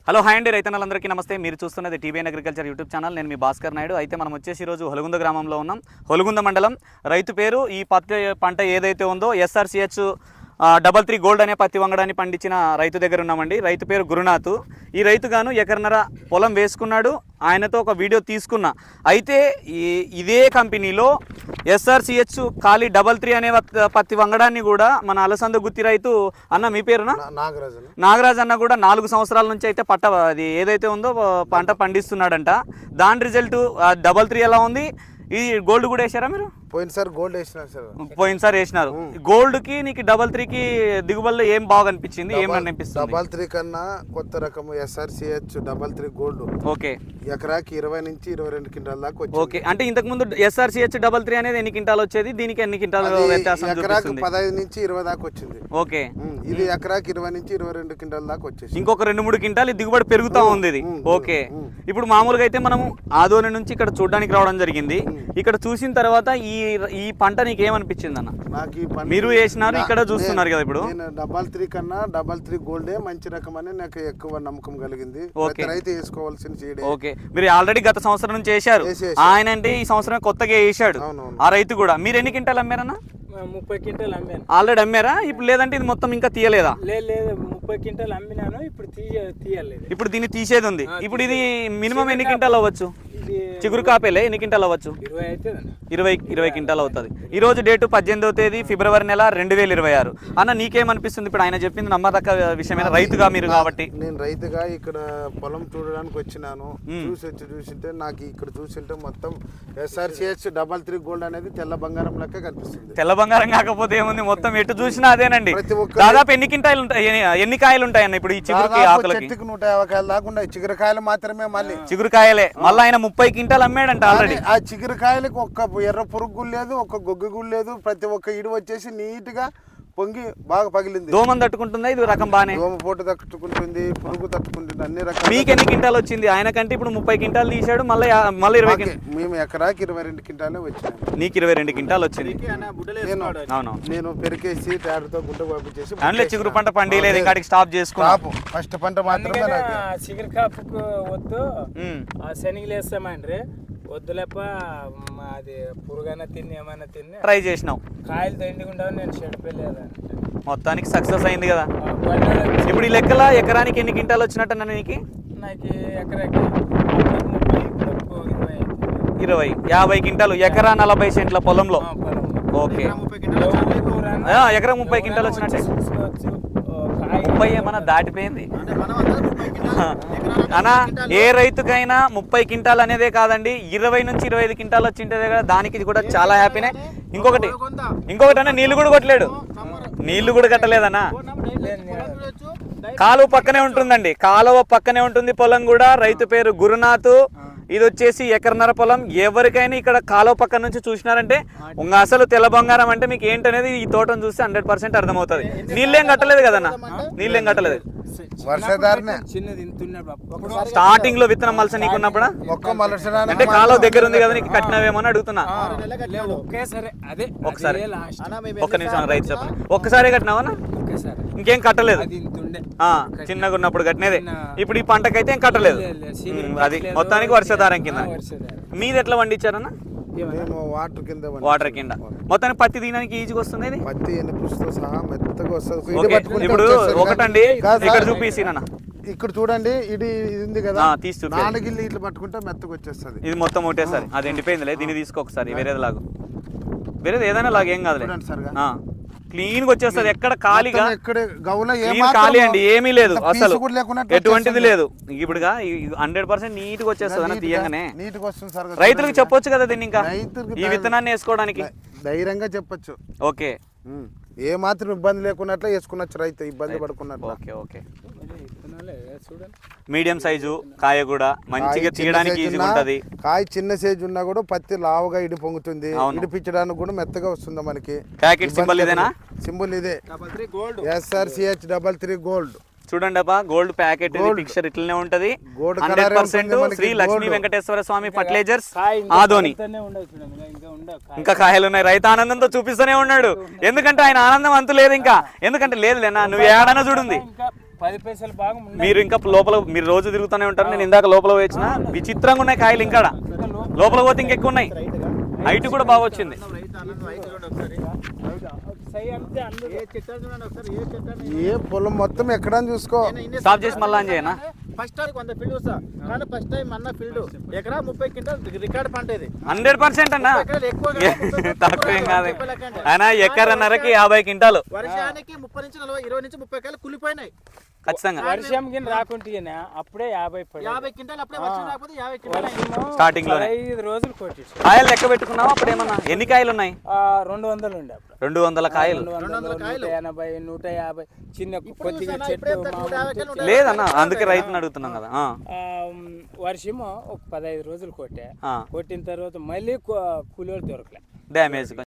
Hello hi అండి రైతన్నలందరికీ నమస్తే. మీరు చూస్తున్నది టీవీఎన్ అగ్రికల్చర్ యూట్యూబ్ ఛానల్. నేను మీ భాస్కర్ నాయుడు. అయితే మనం వచ్చేసి ఈరోజు హొలగుంద గ్రామంలో ఉన్నాం. హొలగుంద మండలం. రైతు పేరు ఈ పత్తి పంట ఏదైతే ఉందో SRCH 33 గోల్డ్ అనే పత్తి వంగడాన్ని పండించిన రైతు దగ్గర ఉన్నామండి. రైతు పేరు గురునాథ్. ఈ రైతు గాను ఎకరన్నర పొలం వేసుకున్నాడు. ఆయనతో ఒక వీడియో తీసుకున్నా. అయితే ఇదే కంపెనీలో SRCH ఖాళీ 33 అనే పత్తి వంగడాన్ని కూడా మన అలసంద గుత్తి రైతు అన్న మీ పేరునా నాగరాజ్ అన్న కూడా 4 సంవత్సరాల నుంచి అయితే అది ఏదైతే ఉందో పంట పండిస్తున్నాడంట. దాని రిజల్ట్ 33 ఎలా ఉంది? ఈ గోల్డ్ కూడా వేసారా మీరు? పోయినసారి గోల్డ్ వేసినారు సార్. పోయినసారి వేసినారు. గోల్డ్ కి నీకు 33కి దిగుబడిలో ఏం బాగా అనిపించింది? ఏం అనిపిస్తుంది? 33 కన్నా కొత్త రకం SRCH 33 గోల్డ్ ఓకే ఎకరాకి 20 నుంచి 22 క్వింటాల దాకా వచ్చింది. ఓకే, అంటే ఇంతకు ముందు SRCH 33 అనేది ఎన్ని క్వింటాలు వచ్చేది? దీనికి ఎన్ని క్వింటాలు వ్యత్యాసం? ఎకరాకి 15 నుంచి 20 దాకా వచ్చింది. ఓకే, ఇది ఎకరాకి 20 నుంచి 22 క్వింటాల దాకా వచ్చేసి ఇంకొక 2-3 క్వింటాలు దిగుబడి పెరుగుతా ఉంది ఇది. ఓకే, ఇప్పుడు మామూలుగా అయితే మనం ఆదోని నుంచి ఇక్కడ చూడడానికి రావడం జరిగింది. ఇక్కడ చూసిన తర్వాత ఈ పంట నీకు ఏమనిపించింది అన్న? నాకు ఈ పంట మీరు వేసినారు, ఇక్కడ చూస్తున్నారు కదా. ఇప్పుడు 33 కన్నా 33 గోల్డే మంచి రకం అని నాకు ఎక్కువ నమ్మకం కలిగింది. రైతు వేసుకోవాల్సిన చేయడం. ఓకే, మీరు ఆల్రెడీ గత సంవత్సరం నుంచి వేసారు. ఆయన అంటే ఈ సంవత్సరం కొత్తగా వేసాడు ఆ రైతు కూడా. మీరు ఎన్ని క్వింటాలు అమ్మారన్నా? 30 క్వింటాలు అమ్మాను. ఆల్రెడీ అమ్మారా? ఇప్పుడు లేదంటే ఇది మొత్తం ఇంకా తీయలేదా? లేదు 30 క్వింటాలు అమ్మినాను. ఇప్పుడు తీయలేదు. ఇప్పుడు దీన్ని తీసేది ఉంది. ఇప్పుడు ఇది మినిమం ఎన్ని క్వింటాలు అవ్వచ్చు? చిగురు కాపేలే ఎన్ని క్వింటాలు అవ్వచ్చు? 20 క్వింటాలు అవుతుంది. ఈ రోజు డేటు 18వ తేదీ ఫిబ్రవరి నెల 2026. అన్న నీకేమనిపిస్తుంది? ఇప్పుడు ఆయన చెప్పింది నమ్మదక్క విషయమైన రైతుగా మీరు కాబట్టి. నేను రైతుగా ఇక్కడ పొలం చూడడానికి వచ్చినాను. చూసింటే నాకు ఇక్కడ చూసింటే మొత్తం SRCH 33 గోల్డ్ అనేది తెల్ల బంగారం లెక్క కనిపిస్తుంది. తెల్ల బంగారం కాకపోతే ఏముంది, మొత్తం ఎటు చూసినా అదేనండి. దాదాపు ఎన్ని క్వింటాలు ఉంటాయి, ఎన్ని కాయలు ఉంటాయన్న ఇప్పుడు ఈ చిగురుకి ఆకులకి? చెట్టుకి 150 కాయలు దాకా ఉన్నాయి. చిగురుకాయలు మాత్రమే. మళ్ళీ చిగురుకాయలే మళ్ళీ ఆయన 30 క్వింటాలు అమ్మాడంట ఆల్రెడీ. ఆ చిగురుకాయలకు ఒక్క ఎర్ర పురుగు లేదు, ఒక్క గొగ్గు లేదు. ప్రతి ఒక్క ఇడి వచ్చేసి నీట్ గా పొంగి బాగా పగిలింది. దోమను తట్టుకుంటుందా ఇది రకం? బానే దోమ పోటు తట్టుకుంటుంది, పురుగు తట్టుకుంటుంది, అన్ని రకాలు. మీకు ఎన్ని క్వింటాలు వచ్చింది? ఆయన కంటే ఇప్పుడు 30 క్వింటాలు తీసాడు. మళ్ళీ 20 మేము ఎకరాకి 22 క్వింటాలే వచ్చినాయి. నీకు 22 క్వింటాలు వచ్చింది. నేను పెరికేసి ట్రాక్టర్తో గుంట పంపించేసి అందులో చిగురు పంట పండిలేదు, ఇంకా స్టాప్ చేసుకున్నాము. ఫస్ట్ పంట మాత్రమే చిగురు కాపుకు వద్దు, శనగలు వేస్తామండ్రి వద్దులేప. అది పురుగైనా తిని ఏమైనా తిని ట్రై చేసినావు. కాయలు తిండికుండా నేను చెడిపోలేదు. మొత్తానికి సక్సెస్ అయింది కదా. ఇప్పుడు ఈ లెక్కల ఎకరానికి ఎన్ని క్వింటాలు వచ్చినట్టు నీకు? నాకు ఎకరాకి 50 క్వింటాలు. ఎకరా 40 సెంట్ల పొలంలో. ఓకే, ఎకరా 30 క్వింటాలు వచ్చినట్టే. 30 ఏమన్నా దాటిపోయింది అనా? ఏ రైతుకైనా 30 క్వింటాలు అనేదే కాదండి, 20 నుంచి 25 క్వింటాలు వచ్చింటే కదా, దానికి కూడా చాలా హ్యాపీనే. ఇంకొకటి అన్న, నీళ్లు కూడా కొట్టలేడు. నీళ్లు కూడా కట్టలేదన్నా. కాలువ పక్కనే ఉంటుందండి, కాలువ పక్కనే ఉంటుంది పొలం కూడా. రైతు పేరు గురునాథ్. ఇది వచ్చేసి ఎకరన్నర పొలం. ఎవరికైనా ఇక్కడ కాలువ పక్క నుంచి చూసినారంటే అసలు తెల్ల బంగారం అంటే మీకు ఏంటనేది ఈ తోటను చూస్తే 100% అర్థమవుతుంది. నీళ్ళేం కట్టలేదు కదన్నా, నీళ్ళేం కట్టలేదు. స్టార్టింగ్ లో విత్తనం మలస నీకున్నప్పుడు అంటే కాలువ దగ్గర ఉంది కదా, నీకు కట్టినవేమో అని అడుగుతున్నా. ఒకసారి ఒక్క నిమిషం రైతు చెప్పండి. ఒక్కసారి కట్టినావా? ఇంకేం కట్టలేదు. చిన్నగా ఉన్నప్పుడు కట్టినదే. ఇప్పుడు ఈ పంటకైతే ఏం కట్టలేదు. అది మొత్తానికి వర్షాధారం కింద. మీది ఎట్లా పండించారన్నా? వాటర్ కింద. మొత్తానికి పత్తి తీయడానికి ఈజీగా వస్తుంది. ఇప్పుడు ఒకటండి ఇక్కడ చూపిస్తున్నా. ఇక్కడ చూడండి, ఇది ఉంది కదా, తీసు 4 గిల్లి ఇట్లా పట్టుకుంటే మెత్తగా వచ్చేస్తుంది. ఇది మొత్తం ఒకటేసారి. అది ఎండిపోయిందిలే, దీన్ని తీసుకో ఒకసారి. వేరేది లాగు, వేరేది ఏదైనా లాగు, ఏం కాదులే. క్లీన్ గా వచ్చేస్తుంది. ఎక్కడ ఖాళీగా ఖాళీ అండి, ఏమీ లేదు అసలు, ఎటువంటిది లేదు. ఇప్పుడుగా 100% నీట్ గా వచ్చేస్తుంది తీయగానే. రైతులకు చెప్పొచ్చు కదా దీన్ని, ఇంకా ఈ విత్తనాన్ని వేసుకోవడానికి ధైర్యంగా చెప్పొచ్చు. ఓకే, ఏ మాత్రం ఇబ్బంది లేకున్నట్లు వేసుకున్నచ్చు రైతు, ఇబ్బంది పడుకున్నట్లు. ఓకే ఓకే, మీడియం సైజు కాయ కూడా మంచిగా తీయడానికి ఈజీగా ఉంటది. కాయ చిన్న సైజు ఉన్నా కూడా పత్తి లావుగా ఇడి పొంగుతుంది. ఇడిపించడానికి కూడా మెత్తగా వస్తుంది మనకి. ప్యాకెట్ సింబల్ ఇదేనా? సింబల్ ఇదే, SRCH 33 గోల్డ్. చూడండి అబ్బా, గోల్డ్ ప్యాకెట్ పిక్చర్ ఇట్లనే ఉంటది. 100% శ్రీ లక్ష్మీ వెంకటేశ్వర స్వామి ఫర్టిలైజర్స్ ఆదోని. ఇంకా కాయలు ఉన్నాయి. రైతు ఆనందంతో చూపిస్తూనే ఉన్నాడు. ఎందుకంటే ఆయన ఆనందం అంతు లేదు ఇంకా. ఎందుకంటే లేదులేనా, నువ్వు ఏడన్నా చూడుంది 10 పైసలు బాగా ఉన్నాయి. మీరు ఇంకా లోపల మీరు రోజు తిరుగుతూనే ఉంటారు. నేను ఇందాక లోపల వచ్చిన విచిత్రంగా ఉన్నాయి కాయలు ఇంకా లోపల పోతే ఇంకెక్కువ ఉన్నాయి. హైట్ కూడా బాగా వచ్చింది. ఏ పొలం మొత్తం ఎక్కడ చూసుకో. స్టాప్ చేసి మళ్ళా ఆన్ చేయనా? ఫస్ట్ టైం 100 ఫీల్డ్ వస్తా కానీ ఫస్ట్ టైం అన్న ఫీల్డ్ ఎకరా 30 క్వింటాల్ రికార్డ్ పంట ఇది. 100% అన్నా, తక్కువ ఏం కాదు. అయినా ఎకరన్నరకి 50 క్వింటాలు వర్షానికి 30 నుంచి 40 20 నుంచి 30 కాయలు కులిపోయినాయి. ఖచ్చితంగా. వర్షం కింద రాకుంటే అప్పుడే 50 క్వింటాల్ అప్పుడే వర్షం రాకపోతే 50 క్వింటాల్ స్టార్టింగ్ లోనే 5 రోజులు కొట్టేసి కాయలు లెక్క పెట్టుకున్నావా అప్పుడు ఏమన్నా? ఎన్ని కాయలు ఉన్నాయి? 200 ఉండే అప్పుడు. 200 కాయలు. 180 150 చిన్న కొద్దిగా చెట్టు లేదన్న, అందుకే రైతుని అడుగుతున్నాం కదా. వర్షము ఒక 15 రోజులు కొట్టిన తర్వాత మళ్ళీ కూలీలు దొరకలే. డ్యామేజ్